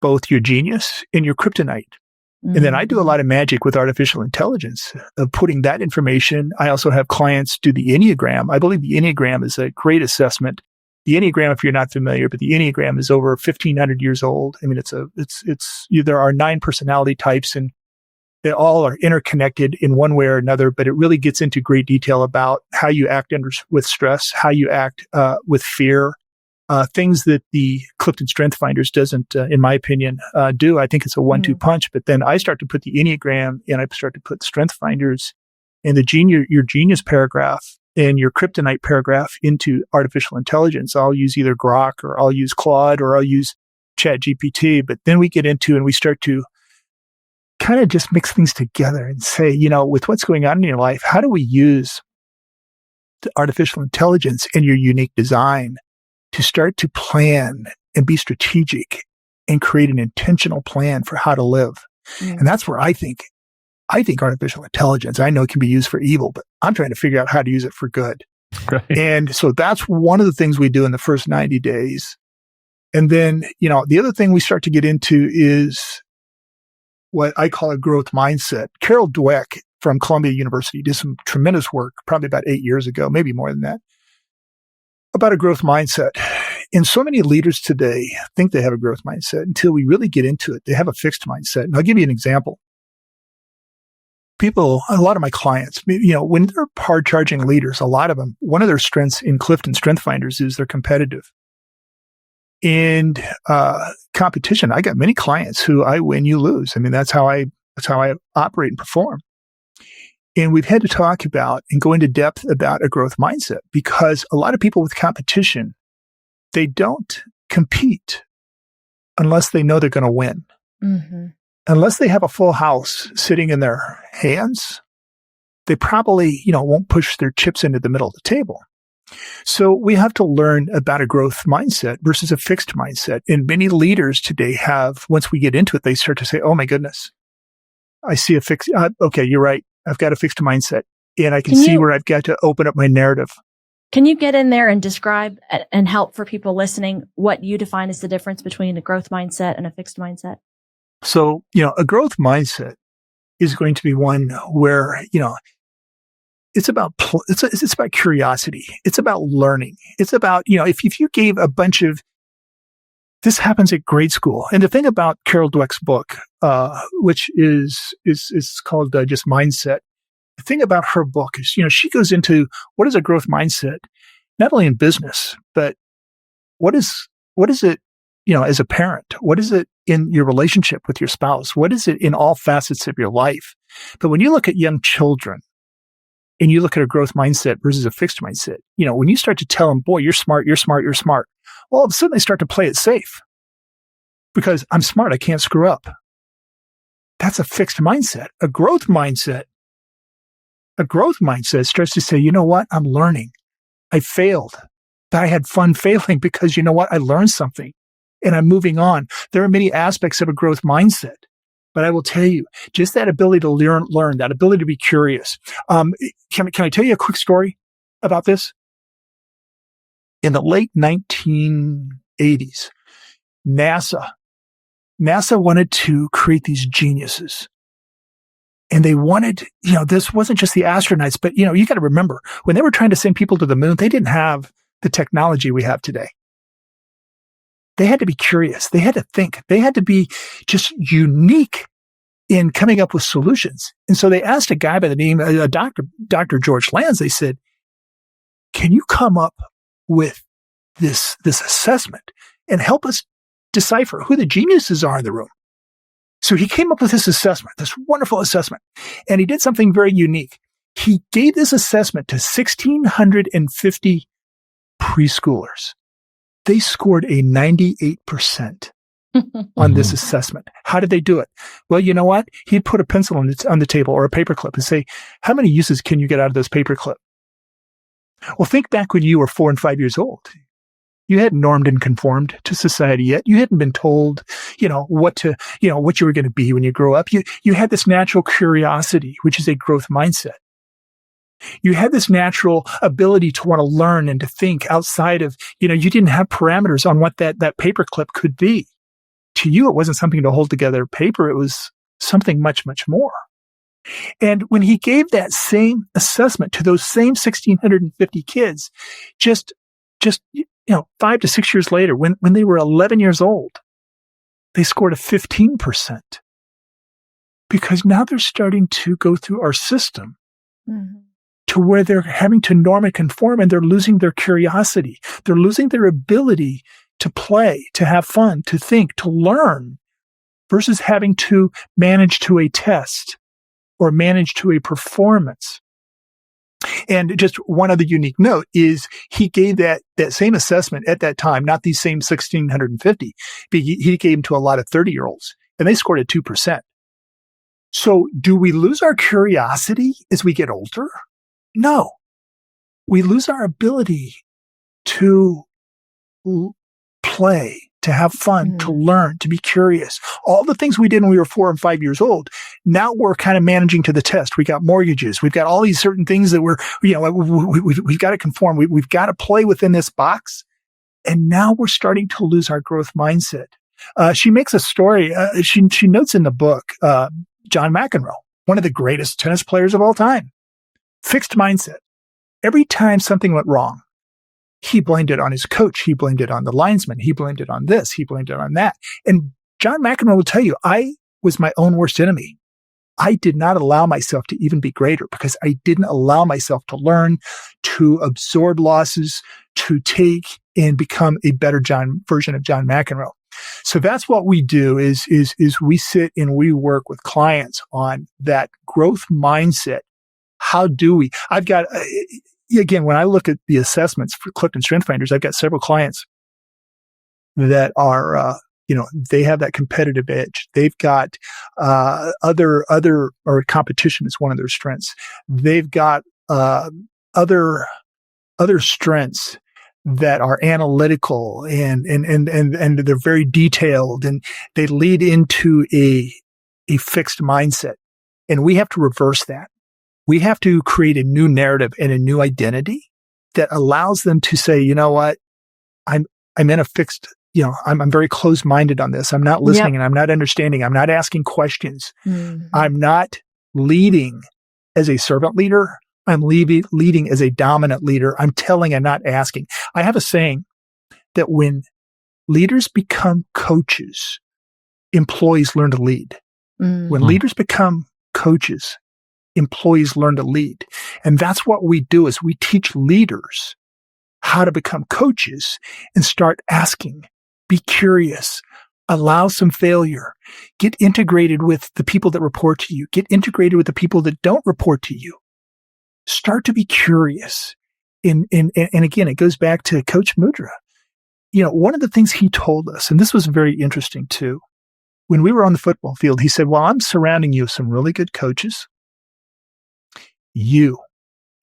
both your genius and your kryptonite. Mm-hmm. And then I do a lot of magic with artificial intelligence of putting that information. I also have clients do the Enneagram. I believe the Enneagram is a great assessment. The Enneagram, if you're not familiar, but the Enneagram is over 1,500 years old. I mean, there are 9 personality types and they all are interconnected in one way or another, but it really gets into great detail about how you act with stress, how you act with fear, things that the Clifton Strength Finders doesn't, in my opinion, do. I think it's a 1-2 punch, but then I start to put the Enneagram and I start to put Strength Finders and your genius paragraph and your kryptonite paragraph into artificial intelligence. I'll use either Grok or I'll use Claude or I'll use ChatGPT, but then we get into and we start to kind of just mix things together and say, with what's going on in your life, how do we use the artificial intelligence in your unique design to start to plan and be strategic and create an intentional plan for how to live. And that's where I think artificial intelligence, I know it can be used for evil, but I'm trying to figure out how to use it for good. Right. And so that's one of the things we do in the first 90 days. And then, the other thing we start to get into is what I call a growth mindset. Carol Dweck from Columbia University did some tremendous work, probably about 8 years ago, maybe more than that, about a growth mindset. And so many leaders today think they have a growth mindset until we really get into it. They have a fixed mindset. And I'll give you an example. A lot of my clients, when they're hard charging leaders, a lot of them, one of their strengths in Clifton Strength Finders is they're competitive. And competition, I got many clients who I win, you lose. I mean, that's how I operate and perform. And we've had to talk about and go into depth about a growth mindset, because a lot of people with competition, they don't compete unless they know they're going to win. Mm-hmm. Unless they have a full house sitting in their hands, they probably, won't push their chips into the middle of the table. So we have to learn about a growth mindset versus a fixed mindset. And many leaders today have, once we get into it, they start to say, oh my goodness, I see a fixed, okay, you're right. I've got a fixed mindset, and I can see where I've got to open up my narrative. Can you get in there and describe and help for people listening what you define as the difference between a growth mindset and a fixed mindset? So, a growth mindset is going to be one where, it's about curiosity. It's about learning. It's about, if you gave a bunch of, this happens at grade school. And the thing about Carol Dweck's book, which is called just Mindset. The thing about her book is, she goes into what is a growth mindset, not only in business, but what is it, as a parent? What is it in your relationship with your spouse? What is it in all facets of your life? But when you look at young children and you look at a growth mindset versus a fixed mindset, when you start to tell them, boy, you're smart, well, all of a sudden they start to play it safe because I'm smart. I can't screw up. That's a fixed mindset. A growth mindset starts to say, you know what? I'm learning. I failed, but I had fun failing because you know what? I learned something. And I'm moving on. There are many aspects of a growth mindset, but I will tell you, just that ability to learn, that ability to be curious. Can I tell you a quick story about this? In the late 1980s, NASA wanted to create these geniuses. And they wanted, this wasn't just the astronauts, but, you got to remember, when they were trying to send people to the moon, they didn't have the technology we have today. They had to be curious. They had to think. They had to be just unique in coming up with solutions. And so they asked a guy by the name of Dr. George Lands. They said, can you come up with this assessment and help us decipher who the geniuses are in the room? So he came up with this assessment, this wonderful assessment, and he did something very unique. He gave this assessment to 1,650 preschoolers. They scored a 98% on this assessment. How did they do it? Well, you know what? He'd put a pencil on the table or a paperclip and say, how many uses can you get out of this paperclip? Well, think back when you were 4 and 5 years old. You hadn't normed and conformed to society yet. You hadn't been told, what you were going to be when you grow up. You had this natural curiosity, which is a growth mindset. You had this natural ability to want to learn and to think outside of, you didn't have parameters on what that paperclip could be. To you, it wasn't something to hold together paper. It was something much, much more. And when he gave that same assessment to those same 1,650 kids, just 5 to 6 years later, when they were 11 years old, they scored a 15%. Because now they're starting to go through our system. Mm-hmm. To where they're having to norm and conform, and they're losing their curiosity. They're losing their ability to play, to have fun, to think, to learn, versus having to manage to a test or manage to a performance. And just one other unique note is he gave that same assessment at that time, not these same 1,650, but he gave them to a lot of 30-year-olds, and they scored at 2%. So do we lose our curiosity as we get older? No, we lose our ability to play, to have fun, to learn, to be curious. All the things we did when we were 4 and 5 years old. Now we're kind of managing to the test. We got mortgages. We've got all these certain things that we've got to conform. We've got to play within this box. And now we're starting to lose our growth mindset. She makes a story. She notes in the book, John McEnroe, one of the greatest tennis players of all time, fixed mindset. Every time something went wrong, he blamed it on his coach. He blamed it on the linesman. He blamed it on this. He blamed it on that. And John McEnroe will tell you, I was my own worst enemy. I did not allow myself to even be greater because I didn't allow myself to learn, to absorb losses, to take and become a better version of John McEnroe. So that's what we do is we sit and we work with clients on that growth mindset. How do we? I've got, again, when I look at the assessments for Clifton Strength Finders, I've got several clients that are, they have that competitive edge. They've got other competition is one of their strengths. They've got other strengths that are analytical and they're very detailed, and they lead into a fixed mindset. And we have to reverse that. We have to create a new narrative and a new identity that allows them to say, you know what, I'm in a fixed, I'm very closed-minded on this. I'm not listening and I'm not understanding. I'm not asking questions. I'm not leading as a servant leader. I'm leading as a dominant leader. I'm telling and not asking. I have a saying that when leaders become coaches, employees learn to lead. When leaders become coaches, employees learn to lead. And that's what we do is we teach leaders how to become coaches and start asking, be curious, allow some failure, get integrated with the people that report to you, get integrated with the people that don't report to you. Start to be curious. And again, it goes back to Coach Mudra. One of the things he told us, and this was very interesting too, when we were on the football field, he said, well, I'm surrounding you with some really good coaches.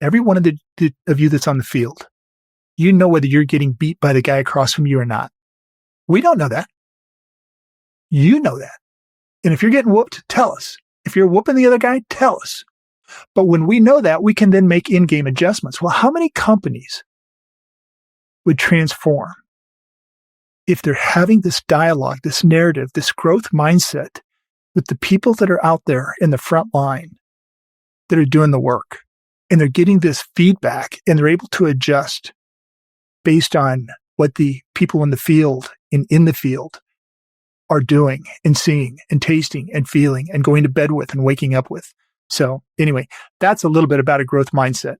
Every one of you that's on the field, you know whether you're getting beat by the guy across from you or not. We don't know that. You know that. And if you're getting whooped, tell us. If you're whooping the other guy, tell us. But when we know that, we can then make in-game adjustments. Well, how many companies would transform if they're having this dialogue, this narrative, this growth mindset with the people that are out there in the front line that are doing the work, and they're getting this feedback and they're able to adjust based on what the people in the field and in the field are doing and seeing and tasting and feeling and going to bed with and waking up with. So anyway, that's a little bit about a growth mindset.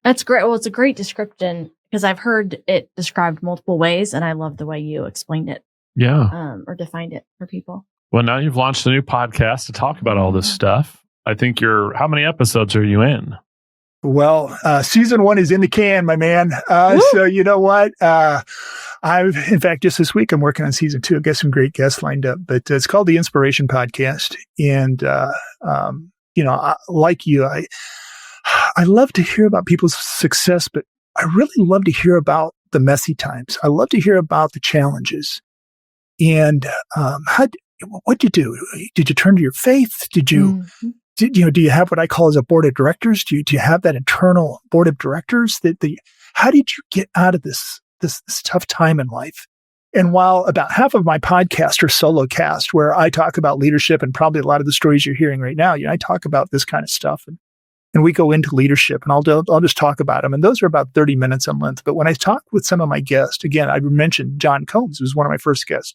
That's great. Well, it's a great description because I've heard it described multiple ways, and I love the way you explained it. Yeah. Or defined it for people. Well, now you've launched a new podcast to talk about all this stuff. I think how many episodes are you in? Well, season 1 is in the can, my man. So you know what? In fact, just this week, I'm working on season 2. I've got some great guests lined up, but it's called the Inspiration Podcast. And, like you, I love to hear about people's success, but I really love to hear about the messy times. I love to hear about the challenges. And what'd you do? Did you turn to your faith? Do you have what I call as a board of directors? Do you have that internal board of directors? How did you get out of this tough time in life? And while about half of my podcasts are solo cast, where I talk about leadership and probably a lot of the stories you're hearing right now, I talk about this kind of stuff and we go into leadership and I'll just talk about them. And those are about 30 minutes in length. But when I talk with some of my guests, again, I mentioned John Combs, who was one of my first guests.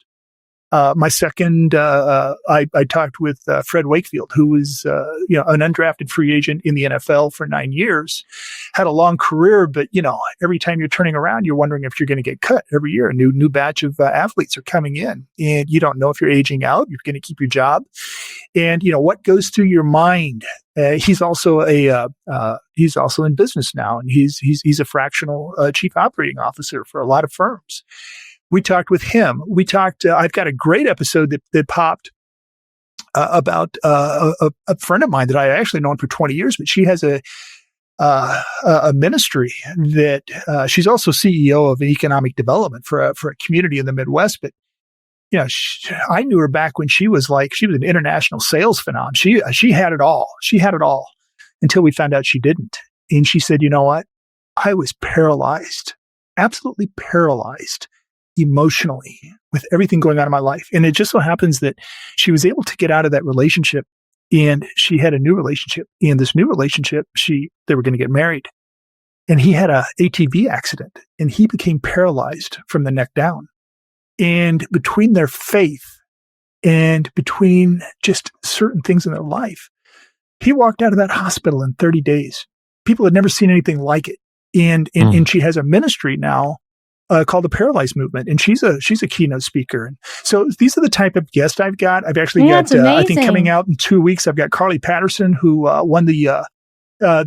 My second, I talked with Fred Wakefield, who was an undrafted free agent in the NFL for 9 years, had a long career, but every time you're turning around, you're wondering if you're going to get cut every year. A new batch of athletes are coming in, and you don't know if you're aging out, you're going to keep your job, and what goes through your mind. He's also in business now, and he's a fractional chief operating officer for a lot of firms. We talked with him. I've got a great episode that popped about a friend of mine that I actually known for 20 years, but she has a ministry that she's also CEO of economic development for a community in the Midwest. But I knew her back when she was an international sales phenom. She had it all. She had it all until we found out she didn't. And she said, you know what? I was paralyzed, absolutely paralyzed emotionally with everything going on in my life. And it just so happens that she was able to get out of that relationship, and she had a new relationship. In this new relationship, they were going to get married, and he had a ATV accident, and he became paralyzed from the neck down. And between their faith and between just certain things in their life, he walked out of that hospital in 30 days. People had never seen anything like it. And she has a ministry now called the Paralyzed Movement, and she's a keynote speaker. And so these are the type of guests I've got. I've actually got, I think coming out in 2 weeks, I've got Carly Patterson, who won the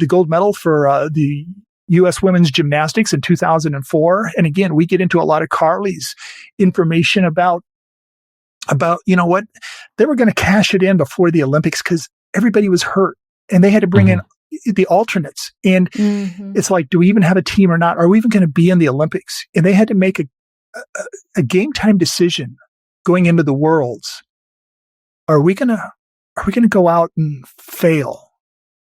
gold medal for the U.S. women's gymnastics in 2004. And again, we get into a lot of Carly's information about what they were going to cash it in before the Olympics because everybody was hurt, and they had to bring in the alternates. And it's like, do we even have a team or not? Are we even going to be in the Olympics? And they had to make a game time decision going into the Worlds. Are we going to go out and fail?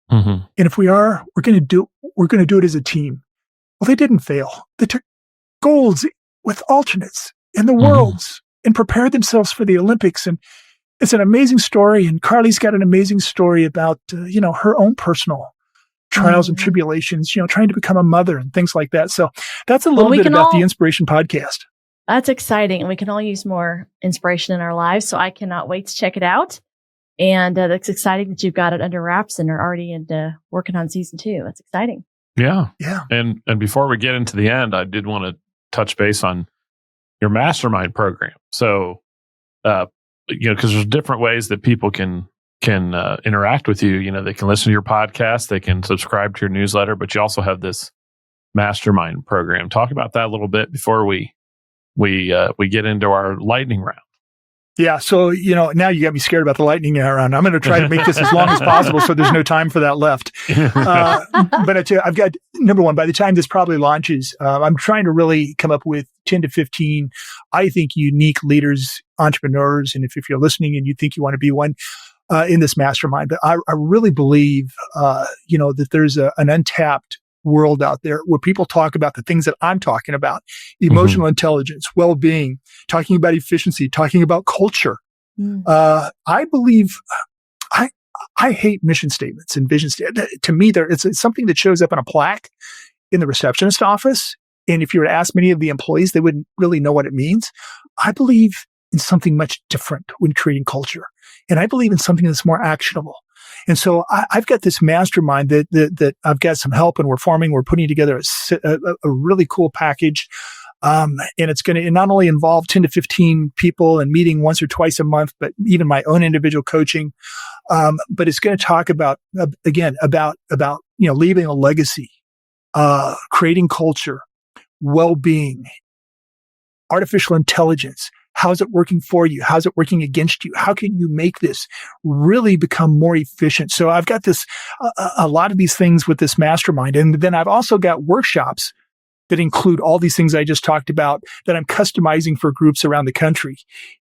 And if we are, we're going to do it as a team. Well, they didn't fail. They took golds with alternates in the Worlds and prepared themselves for the Olympics. And it's an amazing story. And Carly's got an amazing story about, her own personal trials and tribulations, trying to become a mother and things like that. So that's a little bit about the Inspiration Podcast. That's exciting. And we can all use more inspiration in our lives. So I cannot wait to check it out. And that's exciting that you've got it under wraps and are already working on season 2. That's exciting. Yeah. Yeah. And before we get into the end, I did want to touch base on your Mastermind program. So, because there's different ways that people can interact with you. They can listen to your podcast, they can subscribe to your newsletter, but you also have this Mastermind program. Talk about that a little bit before we get into our lightning round. Yeah. So, now you got me scared about the lightning round. I'm going to try to make this as long as possible so there's no time for that left. But I tell you, I've got, number one, by the time this probably launches, I'm trying to really come up with 10 to 15, I think, unique leaders, entrepreneurs. And if you're listening and you think you want to be one in this mastermind, but I really believe, that there's an untapped world out there where people talk about the things that I'm talking about: emotional intelligence, well-being, talking about efficiency, talking about culture. I believe I hate mission statements and vision statements. To me, it's something that shows up on a plaque in the receptionist office. And if you were to ask many of the employees, they wouldn't really know what it means. I believe in something much different when creating culture. And I believe in something that's more actionable. And so I've got this mastermind that I've got some help, and we're putting together a really cool package. And it's going to not only involve 10 to 15 people and meeting once or twice a month, but even my own individual coaching. But it's going to talk about leaving a legacy, creating culture, well-being, artificial intelligence. How's it working for you? How's it working against you? How can you make this really become more efficient? So I've got a lot of these things with this mastermind. And then I've also got workshops that include all these things I just talked about that I'm customizing for groups around the country.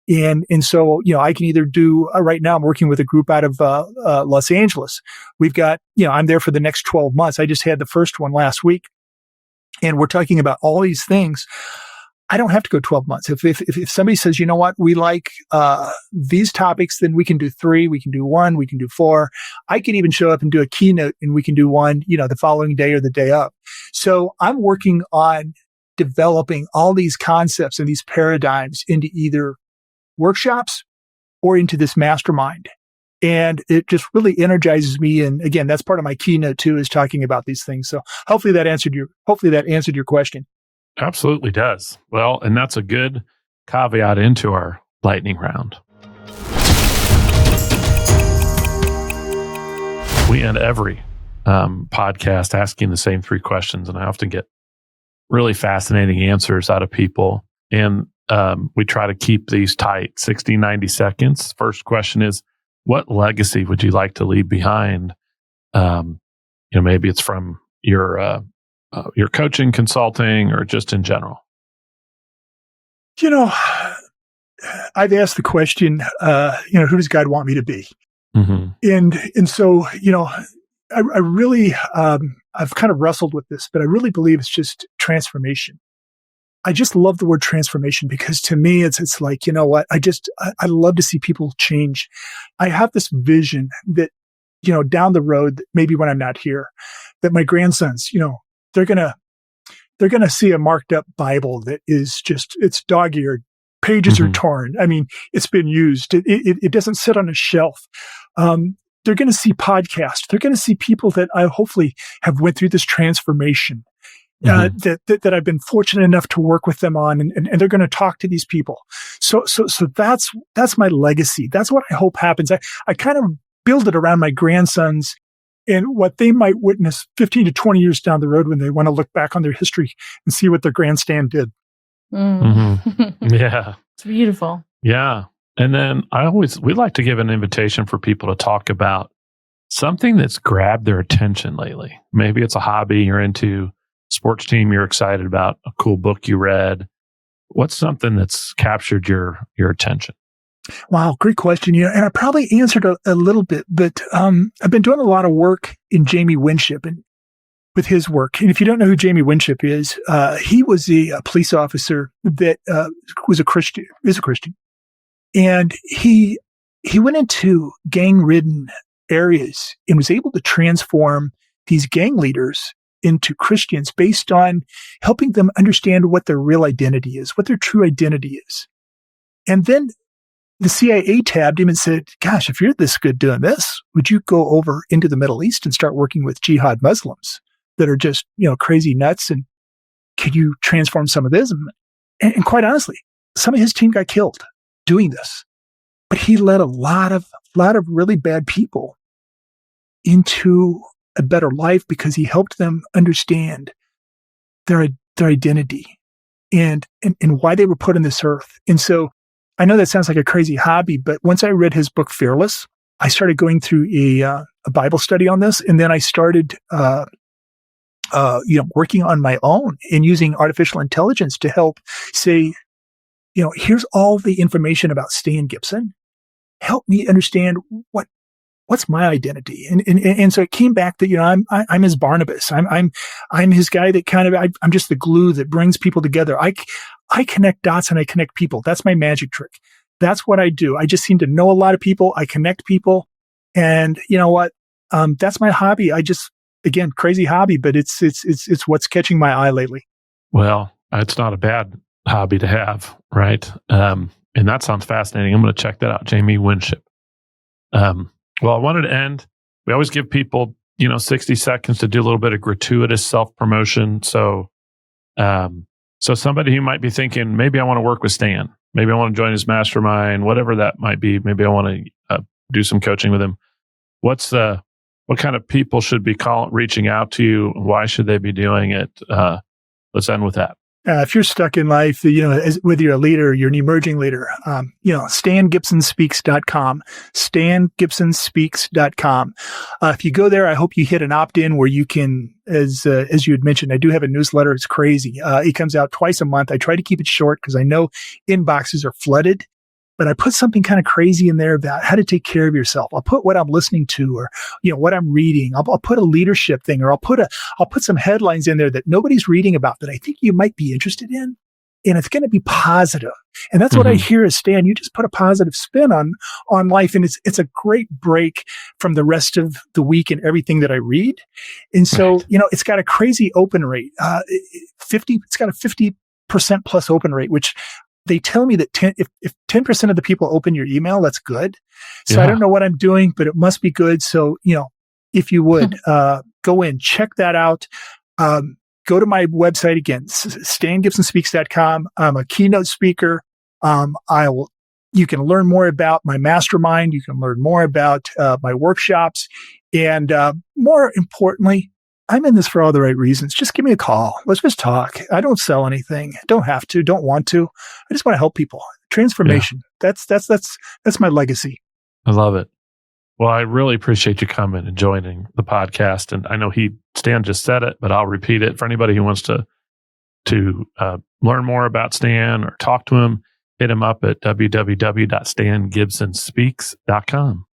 And so, I can either do, right now I'm working with a group out of Los Angeles. We've got, I'm there for the next 12 months. I just had the first one last week, and we're talking about all these things. I don't have to go 12 months. If somebody says, you know what, we like these topics, then we can do 3, we can do 1, we can do 4. I can even show up and do a keynote, and we can do one, the following day or the day up. So I'm working on developing all these concepts and these paradigms into either workshops or into this mastermind. And it just really energizes me. And again, that's part of my keynote too, is talking about these things. So hopefully that answered your question. Absolutely does. Well, and that's a good caveat into our lightning round. We end every podcast asking the same 3 questions, and I often get really fascinating answers out of people. And we try to keep these tight, 60, 90 seconds. First question is, what legacy would you like to leave behind? Maybe it's from your coaching, consulting, or just in general? I've asked the question, who does God want me to be? Mm-hmm. And so, I really, I've kind of wrestled with this, but I really believe it's just transformation. I just love the word transformation because to me, it's like, I love to see people change. I have this vision that, down the road, maybe when I'm not here, that my grandsons, they're going to see a marked up Bible that is just, it's dog-eared. Pages are torn. I mean, it's been used. It doesn't sit on a shelf. They're going to see podcasts. They're going to see people that I hopefully have went through this transformation. That I've been fortunate enough to work with them on, and they're going to talk to these people. So that's my legacy. That's what I hope happens. I kind of build it around my grandsons and what they might witness 15 to 20 years down the road when they want to look back on their history and see what their grandstand did. Yeah. It's beautiful. Yeah. And then we like to give an invitation for people to talk about something that's grabbed their attention lately. Maybe it's a hobby you're into, sports team you're excited about, a cool book you read. What's something that's captured your attention? Wow, great question. And I probably answered a little bit, but I've been doing a lot of work in Jamie Winship and with his work. And if you don't know who Jamie Winship is, he was a police officer that is a Christian. And he went into gang-ridden areas and was able to transform these gang leaders into Christians based on helping them understand what their real identity is, what their true identity is. And then the CIA tabbed him and said, gosh, if you're this good doing this, would you go over into the Middle East and start working with jihad Muslims that are just, crazy nuts? And could you transform some of this? And quite honestly, some of his team got killed doing this, but he led a lot of really bad people into a better life because he helped them understand their identity and why they were put on this earth. And so I know that sounds like a crazy hobby, but once I read his book, Fearless, I started going through a Bible study on this. And then I started, working on my own and using artificial intelligence to help say, here's all the information about Stan Gibson. Help me understand what's my identity. And so it came back that, I'm his Barnabas. I'm his guy that I'm just the glue that brings people together. I connect dots and I connect people. That's my magic trick. That's what I do. I just seem to know a lot of people. I connect people. And you know what? That's my hobby. Again, crazy hobby, but it's what's catching my eye lately. Well, it's not a bad hobby to have, right? And that sounds fascinating. I'm going to check that out. Jamie Winship. Well, I wanted to end. We always give people, 60 seconds to do a little bit of gratuitous self-promotion. So somebody who might be thinking, maybe I want to work with Stan. Maybe I want to join his mastermind, whatever that might be. Maybe I want to do some coaching with him. What kind of people should be reaching out to you? Why should they be doing it? Let's end with that. If you're stuck in life, whether you're a leader, you're an emerging leader, StanGibsonSpeaks.com, StanGibsonSpeaks.com. If you go there, I hope you hit an opt-in where you can, as you had mentioned, I do have a newsletter. It's crazy. It comes out twice a month. I try to keep it short because I know inboxes are flooded. But I put something kind of crazy in there about how to take care of yourself. I'll put what I'm listening to or, what I'm reading. I'll put a leadership thing or I'll put some headlines in there that nobody's reading about that I think you might be interested in. And it's going to be positive. And that's what I hear is, Stan, you just put a positive spin on life. And it's a great break from the rest of the week and everything that I read. And so, it's got a crazy open rate. It's got a 50% plus open rate, which they tell me that if 10% of the people open your email, that's good. So I don't know what I'm doing, but it must be good. So, if you would, go in, check that out. Go to my website again, StanGibsonSpeaks.com. I'm a keynote speaker. You can learn more about my mastermind. You can learn more about my workshops. And more importantly, I'm in this for all the right reasons. Just give me a call. Let's just talk. I don't sell anything. Don't have to. Don't want to. I just want to help people. Transformation. Yeah. That's my legacy. I love it. Well, I really appreciate you coming and joining the podcast. And I know Stan just said it, but I'll repeat it for anybody who wants to learn more about Stan or talk to him. Hit him up at www.stangibsonspeaks.com.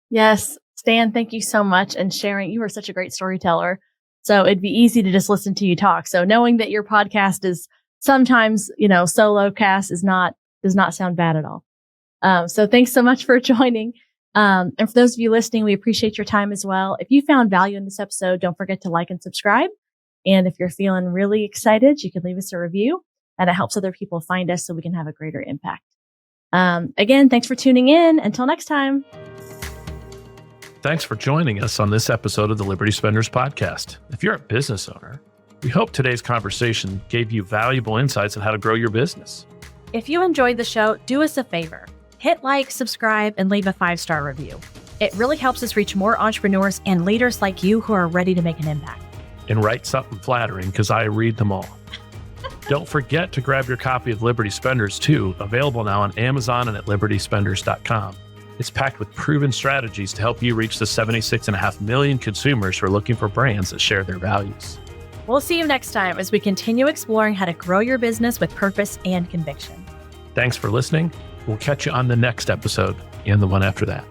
Yes, Stan, thank you so much. And sharing, you are such a great storyteller. So it'd be easy to just listen to you talk. So knowing that your podcast is sometimes, solo cast does not sound bad at all. So thanks so much for joining. And for those of you listening, we appreciate your time as well. If you found value in this episode, don't forget to like and subscribe. And if you're feeling really excited, you can leave us a review, and it helps other people find us so we can have a greater impact. Again, thanks for tuning in. Until next time. Thanks for joining us on this episode of the Liberty Spenders Podcast. If you're a business owner, we hope today's conversation gave you valuable insights on how to grow your business. If you enjoyed the show, do us a favor. Hit like, subscribe, and leave a 5-star review. It really helps us reach more entrepreneurs and leaders like you who are ready to make an impact. And write something flattering, because I read them all. Don't forget to grab your copy of Liberty Spenders too, available now on Amazon and at libertyspenders.com. It's packed with proven strategies to help you reach the 76.5 million consumers who are looking for brands that share their values. We'll see you next time as we continue exploring how to grow your business with purpose and conviction. Thanks for listening. We'll catch you on the next episode and the one after that.